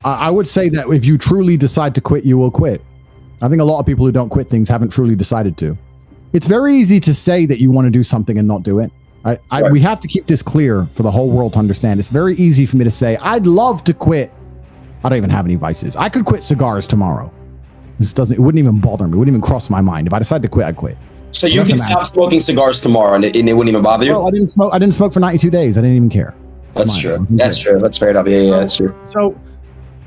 I would say that if you truly decide to quit, you will quit. I think a lot of people who don't quit things haven't truly decided to. It's very easy to say that you want to do something and not do it. Right. We have to keep this clear for the whole world to understand. It's very easy for me to say, I'd love to quit. I don't even have any vices. I could quit cigars tomorrow. It wouldn't even bother me. It wouldn't even cross my mind. If I decided to quit, I'd quit. So you can stop smoking cigars tomorrow and it wouldn't even bother you? Well, I didn't smoke for 92 days. I didn't even care. That's true. That's true. That's fair enough. Yeah, that's true. So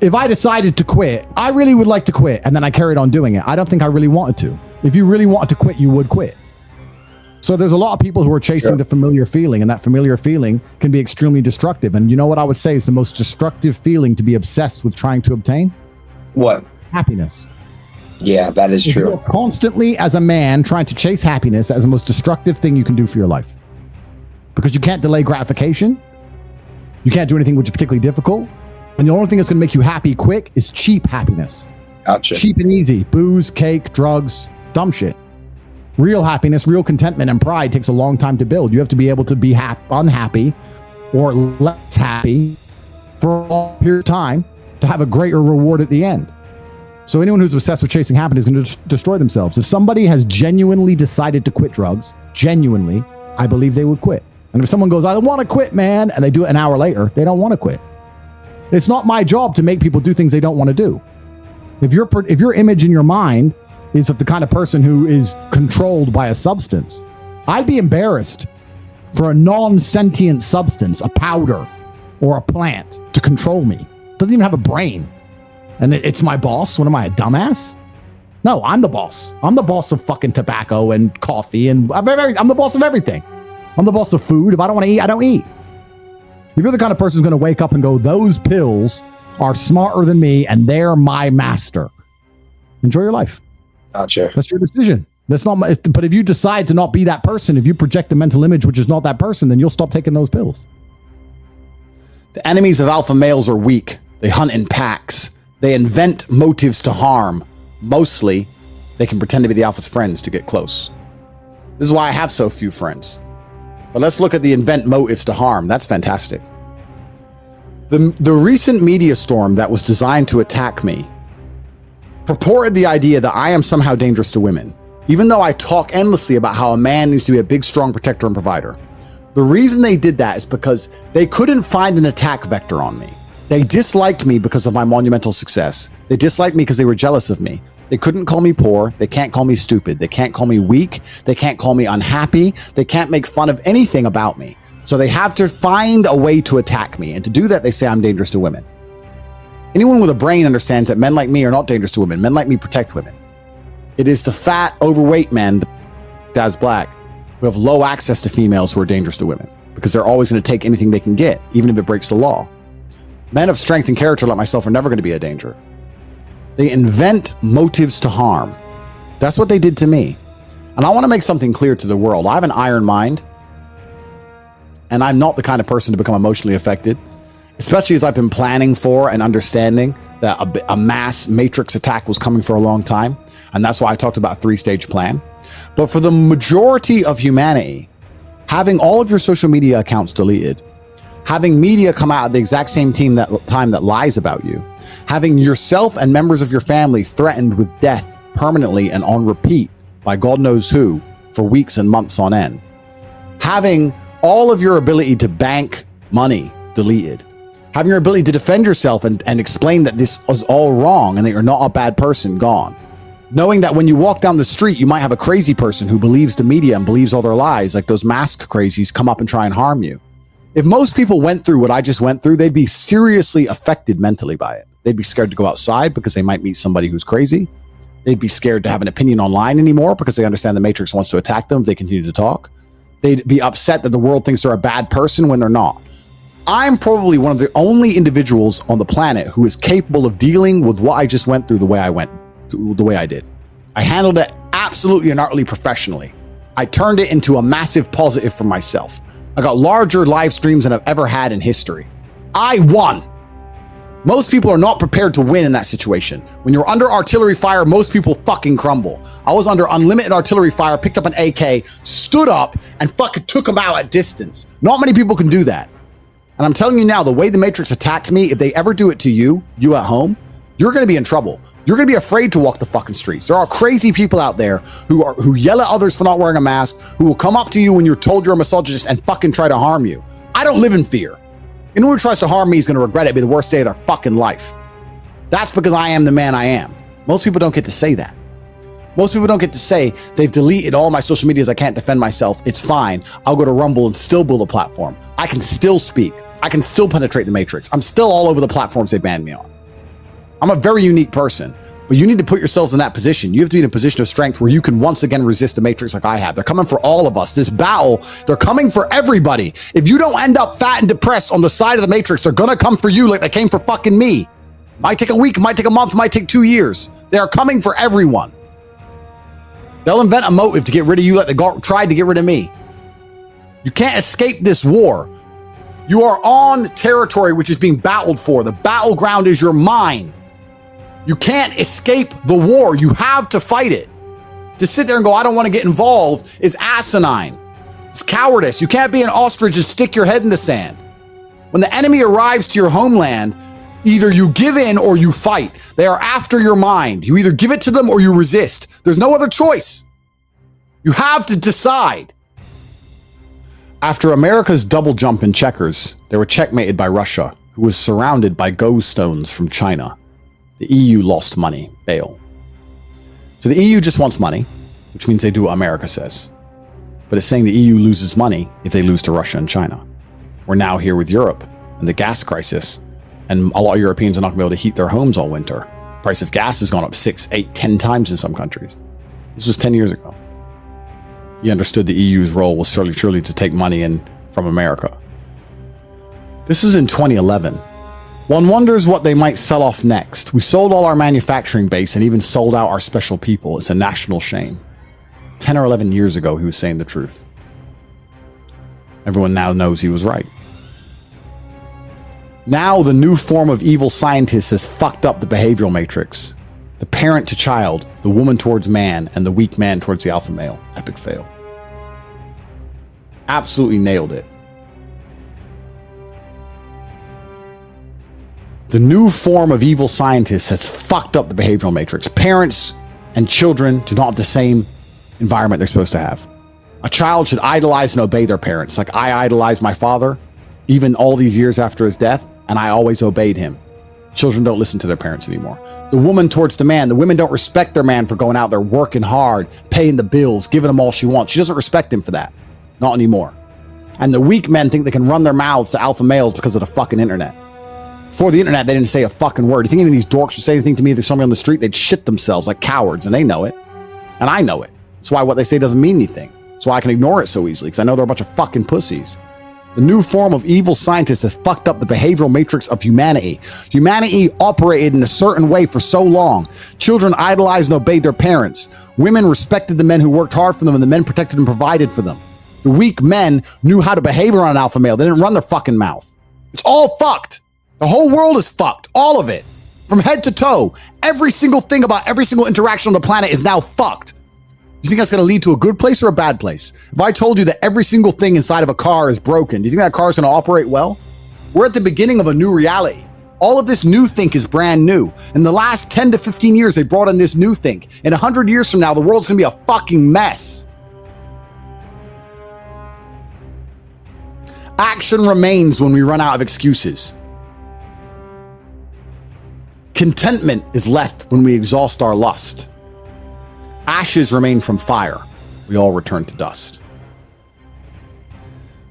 if I decided to quit, I really would like to quit, and then I carried on doing it. I don't think I really wanted to. If you really wanted to quit, you would quit. So there's a lot of people who are chasing the familiar feeling, and that familiar feeling can be extremely destructive. And you know what I would say is the most destructive feeling to be obsessed with trying to obtain? What? Happiness. Yeah, that is true. You're constantly, as a man, trying to chase happiness as the most destructive thing you can do for your life. Because you can't delay gratification. You can't do anything which is particularly difficult. And the only thing that's going to make you happy quick is cheap happiness. Gotcha. Cheap and easy. Booze, cake, drugs, dumb shit. Real happiness, real contentment, and pride takes a long time to build. You have to be able to be unhappy or less happy for a long period of time to have a greater reward at the end. So anyone who's obsessed with chasing happiness is going to destroy themselves. If somebody has genuinely decided to quit drugs, genuinely, I believe they would quit. And if someone goes, I want to quit, man, and they do it an hour later, they don't want to quit. It's not my job to make people do things they don't want to do. If your image in your mind is of the kind of person who is controlled by a substance, I'd be embarrassed for a non-sentient substance, a powder or a plant, to control me. It doesn't even have a brain. And it's my boss. What am I, a dumbass? No, I'm the boss. I'm the boss of fucking tobacco and coffee, and I'm the boss of everything. I'm the boss of food. If I don't want to eat, I don't eat. If you're the kind of person who's going to wake up and go, those pills are smarter than me and they're my master, enjoy your life. Gotcha. That's your decision. That's not my, but if you decide to not be that person, if you project a mental image which is not that person, then you'll stop taking those pills. The enemies of alpha males are weak. They hunt in packs. They invent motives to harm. Mostly, they can pretend to be the alpha's friends to get close. This is why I have so few friends. But let's look at the invent motives to harm. That's fantastic. The recent media storm that was designed to attack me purported the idea that I am somehow dangerous to women, even though I talk endlessly about how a man needs to be a big, strong protector and provider. The reason they did that is because they couldn't find an attack vector on me. They disliked me because of my monumental success. They disliked me because they were jealous of me. They couldn't call me poor. They can't call me stupid. They can't call me weak. They can't call me unhappy. They can't make fun of anything about me. So they have to find a way to attack me. And to do that, they say I'm dangerous to women. Anyone with a brain understands that men like me are not dangerous to women. Men like me protect women. It is the fat, overweight men, as black, who have low access to females who are dangerous to women because they're always going to take anything they can get, even if it breaks the law. Men of strength and character like myself are never going to be a danger. They invent motives to harm. That's what they did to me. And I want to make something clear to the world. I have an iron mind, and I'm not the kind of person to become emotionally affected, especially as I've been planning for and understanding that a mass matrix attack was coming for a long time. And that's why I talked about a 3-stage plan. But for the majority of humanity, having all of your social media accounts deleted, having media come out at the exact same time that lies about you, having yourself and members of your family threatened with death permanently and on repeat by God knows who for weeks and months on end, having all of your ability to bank money deleted, having your ability to defend yourself and explain that this was all wrong and that you're not a bad person gone, knowing that when you walk down the street, you might have a crazy person who believes the media and believes all their lies, like those mask crazies come up and try and harm you. If most people went through what I just went through, they'd be seriously affected mentally by it. They'd be scared to go outside because they might meet somebody who's crazy. They'd be scared to have an opinion online anymore because they understand the Matrix wants to attack them if they continue to talk. They'd be upset that the world thinks they're a bad person when they're not. I'm probably one of the only individuals on the planet who is capable of dealing with what I just went through the way I did. I handled it absolutely and utterly professionally. I turned it into a massive positive for myself. I got larger live streams than I've ever had in history. I won. Most people are not prepared to win in that situation. When you're under artillery fire, most people fucking crumble. I was under unlimited artillery fire, picked up an AK, stood up, and fucking took them out at distance. Not many people can do that. And I'm telling you now, the way the Matrix attacked me, if they ever do it to you at home, you're going to be in trouble. You're going to be afraid to walk the fucking streets. There are crazy people out there who yell at others for not wearing a mask, who will come up to you when you're told you're a misogynist and fucking try to harm you. I don't live in fear. Anyone who tries to harm me is going to regret it. It'll be the worst day of their fucking life. That's because I am the man I am. Most people don't get to say that. Most people don't get to say they've deleted all my social medias. I can't defend myself. It's fine. I'll go to Rumble and still build a platform. I can still speak. I can still penetrate the Matrix. I'm still all over the platforms they banned me on. I'm a very unique person, but you need to put yourselves in that position. You have to be in a position of strength where you can once again resist the Matrix like I have. They're coming for all of us. This battle, they're coming for everybody. If you don't end up fat and depressed on the side of the Matrix, they're gonna come for you like they came for fucking me. Might take a week, might take a month, might take 2 years. They are coming for everyone. They'll invent a motive to get rid of you like they tried to get rid of me. You can't escape this war. You are on territory which is being battled for. The battleground is your mind. You can't escape the war. You have to fight it. To sit there and go, I don't want to get involved, is asinine. It's cowardice. You can't be an ostrich and stick your head in the sand. When the enemy arrives to your homeland, either you give in or you fight. They are after your mind. You either give it to them or you resist. There's no other choice. You have to decide. After America's double jump in checkers, they were checkmated by Russia, who was surrounded by ghost stones from China. The EU lost money, bail. So the EU just wants money, which means they do what America says. But it's saying the EU loses money if they lose to Russia and China. We're now here with Europe and the gas crisis, and a lot of Europeans are not going to be able to heat their homes all winter. Price of gas has gone up 6, 8, 10 times in some countries. This was 10 years ago. He understood the EU's role was surely to take money in from America. This is in 2011. One wonders what they might sell off next. We sold all our manufacturing base and even sold out our special people. It's a national shame. 10 or 11 years ago, he was saying the truth. Everyone now knows he was right. Now the new form of evil scientist has fucked up the behavioral matrix. The parent to child, the woman towards man, and the weak man towards the alpha male. Epic fail. Absolutely nailed it. The new form of evil scientist has fucked up the behavioral matrix. Parents and children do not have the same environment they're supposed to have. A child should idolize and obey their parents. Like I idolized my father, even all these years after his death, and I always obeyed him. Children don't listen to their parents anymore. The woman towards the man, the women don't respect their man for going out there working hard, paying the bills, giving him all she wants. She doesn't respect him for that. Not anymore. And the weak men think they can run their mouths to alpha males because of the fucking internet. Before the internet, they didn't say a fucking word. You think any of these dorks would say anything to me if there's somebody on the street? They'd shit themselves like cowards, and they know it. And I know it. That's why what they say doesn't mean anything. That's why I can ignore it so easily, because I know they're a bunch of fucking pussies. The new form of evil scientist has fucked up the behavioral matrix of humanity. Humanity operated in a certain way for so long. Children idolized and obeyed their parents. Women respected the men who worked hard for them, and the men protected and provided for them. The weak men knew how to behave around an alpha male. They didn't run their fucking mouth. It's all fucked. The whole world is fucked. All of it. From head to toe. Every single thing about every single interaction on the planet is now fucked. You think that's going to lead to a good place or a bad place? If I told you that every single thing inside of a car is broken, do you think that car is going to operate well? We're at the beginning of a new reality. All of this new think is brand new. In the last 10 to 15 years, they brought in this new think. In 100 years from now, the world's going to be a fucking mess. Action remains when we run out of excuses. Contentment is left when we exhaust our lust. Ashes remain from fire. We all return to dust.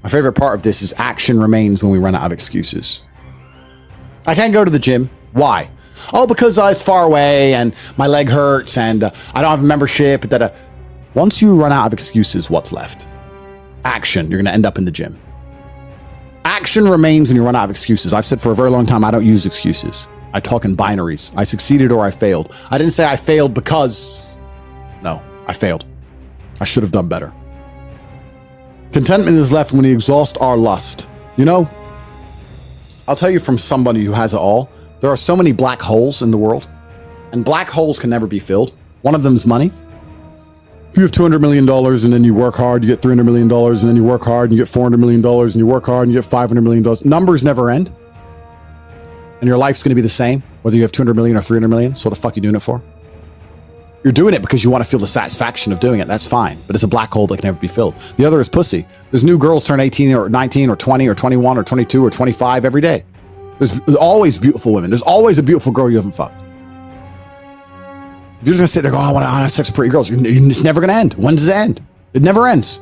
My favorite part of this is action remains when we run out of excuses. I can't go to the gym. Why? Oh, because it's far away and my leg hurts and I don't have a membership. Once you run out of excuses, what's left? Action. You're going to end up in the gym. Action remains when you run out of excuses. I've said for a very long time, I don't use excuses. I talk in binaries. I succeeded or I failed. I didn't say I failed because... No, I failed. I should have done better. Contentment is left when we exhaust our lust. You know, I'll tell you from somebody who has it all, there are so many black holes in the world, and black holes can never be filled. One of them is money. you have $200 million and then you work hard, you get $300 million, and then you work hard and you get $400 million, and you work hard and you get $500 million. Numbers never end. And your life's going to be the same, whether you have 200 million or 300 million. So what the fuck are you doing it for? You're doing it because you want to feel the satisfaction of doing it. That's fine. But it's a black hole that can never be filled. The other is pussy. There's new girls turn 18 or 19 or 20 or 21 or 22 or 25 every day. There's always beautiful women. There's always a beautiful girl you haven't fucked. If you're just going to sit there and go, oh, I want to have sex with pretty girls, it's never going to end. When does it end? It never ends.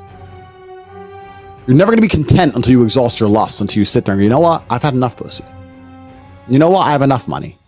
You're never going to be content until you exhaust your lust, until you sit there and go, you know what? I've had enough pussy. You know what? I have enough money.